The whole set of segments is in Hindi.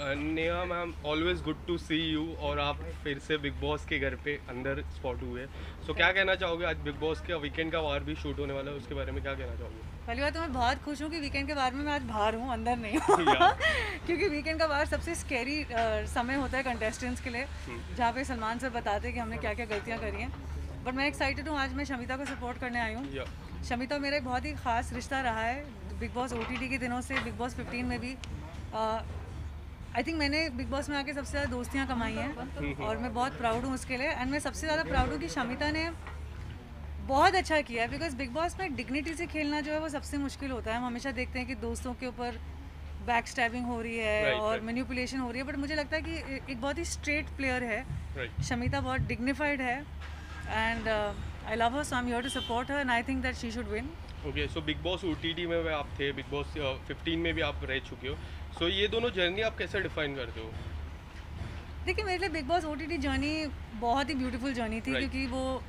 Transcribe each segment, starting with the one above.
Neha ma'am, always good to see you. और आप फिर से बिग बॉस के घर पे अंदर स्पॉट हुए, सो क्या कहना चाहोगे? आज बिग बॉस का वीकेंड का वार भी शूट होने वाला है, उसके बारे में क्या कहना चाहोगे? पहली बात तो मैं बहुत खुश हूँ कि वीकेंड के बारे में मैं आज बाहर हूँ, अंदर नहीं हूँ क्योंकि वीकेंड का बार सबसे स्कैरी समय होता है कंटेस्टेंट्स के लिए, जहाँ पे सलमान सर बताते हैं कि हमने क्या क्या गलतियाँ करी हैं। बट मैं एक्साइटेड हूँ, आज मैं शमिता को सपोर्ट करने आई हूँ। शमिता मेरा एक बहुत ही ख़ास रिश्ता रहा है बिग बॉस OTT के दिनों से, बिग बॉस 15 में भी। आई थिंक मैंने बिग बॉस में आके सबसे ज़्यादा दोस्तियाँ कमाई हैं और मैं बहुत प्राउड हूँ उसके लिए। एंड मैं सबसे ज़्यादा प्राउड हूँ कि शमिता ने बहुत अच्छा किया है, बिकॉज बिग बॉस में डिग्निटी से खेलना जो है वो सबसे मुश्किल होता है। हम हमेशा देखते हैं कि दोस्तों के ऊपर बैक स्टैबिंग हो रही है और मैनिपुलेशन हो रही है, बट मुझे लगता है कि एक बहुत ही स्ट्रेट प्लेयर है शमिता, बहुत डिग्निफाइड है and I love her, so I am here to support her and I think that she should win. Okay, so Bigg Boss OTT में आप थे, बिग बॉस 15 में भी आप रह चुके हो, सो ये दोनों जर्नी आप कैसे डिफाइन करते हो? देखिए, मेरे लिए बिग बॉस OTT जर्नी बहुत ही ब्यूटीफुल जर्नी थी, क्योंकि वो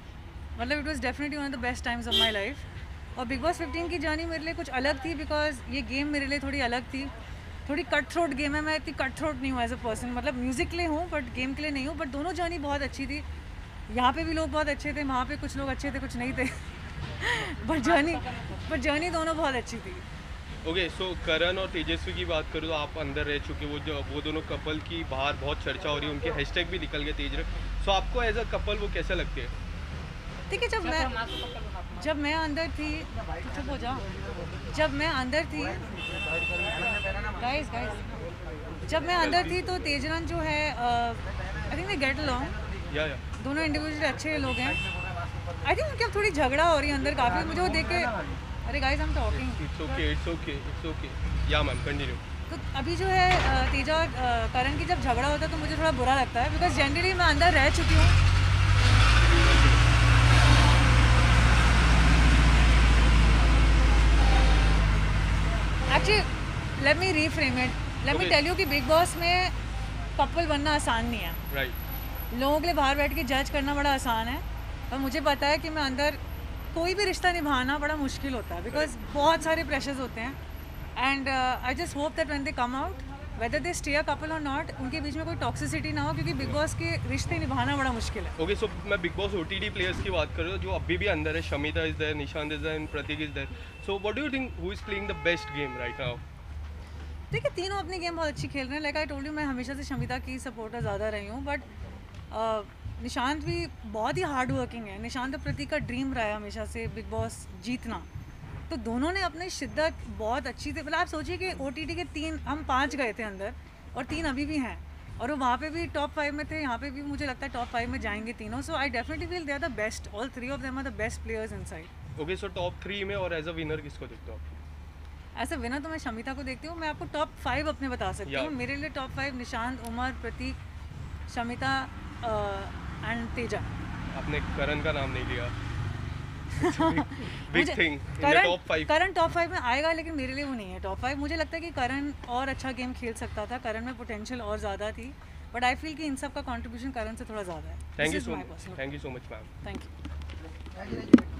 मतलब it was definitely one of the best times of my life. और बिग बॉस 15 की जर्नी मेरे लिए कुछ अलग थी, बिकॉज ये गेम मेरे लिए थोड़ी अलग थी, थोड़ी कट थ्रोट गेम है। मैं इतनी कट थ्रोट नहीं हूँ एज अ पर्सन, मतलब म्यूज़िक के लिए हूँ बट गेम के लिए नहीं हूँ। बट दोनों जर्नी बहुत अच्छी थी, यहाँ पे भी लोग बहुत अच्छे थे, वहाँ पे कुछ लोग अच्छे थे कुछ नहीं थे बट जर्नी दोनों बहुत अच्छी थी। ओके, सो करण और तेजस्वी की बात करूँ तो आप अंदर रह चुके, वो दोनों कपल की बाहर बहुत चर्चा हो रही है, उनके हैशटैग भी निकल गए तेज। सो आपको एज अ कपल वो कैसे लगते हैं? ठीक है, जब मैं अंदर थी, चुप हो जाओ, जब मैं अंदर थी गाइस जब मैं अंदर थी तो तेजरन जो है I think they get along, दोनों इंडिविजुअली अच्छे लोग हैं। आई थिंक उनकी अब थोड़ी झगड़ा हो रही है अंदर काफ़ी, मुझे वो देख के, अरे guys I am talking, it's okay या मैम कंटिन्यू। तो अभी जो है तेजा और करण की जब झगड़ा होता है तो मुझे थोड़ा बुरा लगता है, बिकॉज जनरली मैं अंदर रह चुकी हूँ। Actually let me reframe it, let me tell you कि बिग बॉस में कपल बनना आसान नहीं है। लोगों के लिए बाहर बैठ के जज करना बड़ा आसान है, और मुझे पता है कि मैं अंदर कोई भी रिश्ता निभाना बड़ा मुश्किल होता है, बिकॉज बहुत सारे प्रेशर्स होते हैं। And I just hope that when they come out, whether they stay a couple और नॉट, उनके बीच में कोई टॉक्सिसिटी ना हो, क्योंकि बिग बॉस के रिश्ते निभाना बड़ा मुश्किल है। ओके, सो मैं बिग बॉस OTT प्लेयर्स की बात कर रहा हूँ जो अभी भी अंदर है। Shamita is there, Nishant is there and Prateek is there. So what do you think who is playing the best game right now? देखिए, तीनों अपनी गेम बहुत अच्छी खेल रहे हैं। लाइक आई टोल्ड यू, मैं हमेशा से शमिता की सपोर्टर ज़्यादा रही हूँ, बट निशांत भी बहुत ही हार्ड वर्किंग है। निशांत और प्रतीक का ड्रीम रहा है हमेशा से बिग बॉस जीतना, तो दोनों ने अपनी शिद्दत बहुत अच्छी थी। मतलब आप सोचिए कि OTT के हम 5 गए थे अंदर और 3 अभी भी हैं, और वो वहाँ पे भी टॉप 5 में थे, यहाँ पे भी मुझे लगता है टॉप 5 में जाएंगे तीनों। So I definitely feel they are the best, all 3 of them are the best players inside. Okay, so top 3 में और एज अ विनर किसको देखते हो आप? ऐसा विनर तो मैं शमिता को देखती हूँ। मैं आपको टॉप 5 अपने बता सकती हूँ। मेरे लिए टॉप 5 निशांत, उमर, प्रतीक, शमिता एंड तेजा। आपने करण का नाम नहीं लिया। बिग थिंग, करण टॉप 5 में आएगा, लेकिन मेरे लिए वो नहीं है टॉप 5। मुझे लगता है कि करण और अच्छा गेम खेल सकता था, करण में पोटेंशियल और ज़्यादा थी, बट आई फील कि इन सब का कंट्रीब्यूशन करण से थोड़ा ज़्यादा है। Thank you so much ma'am. Thank you.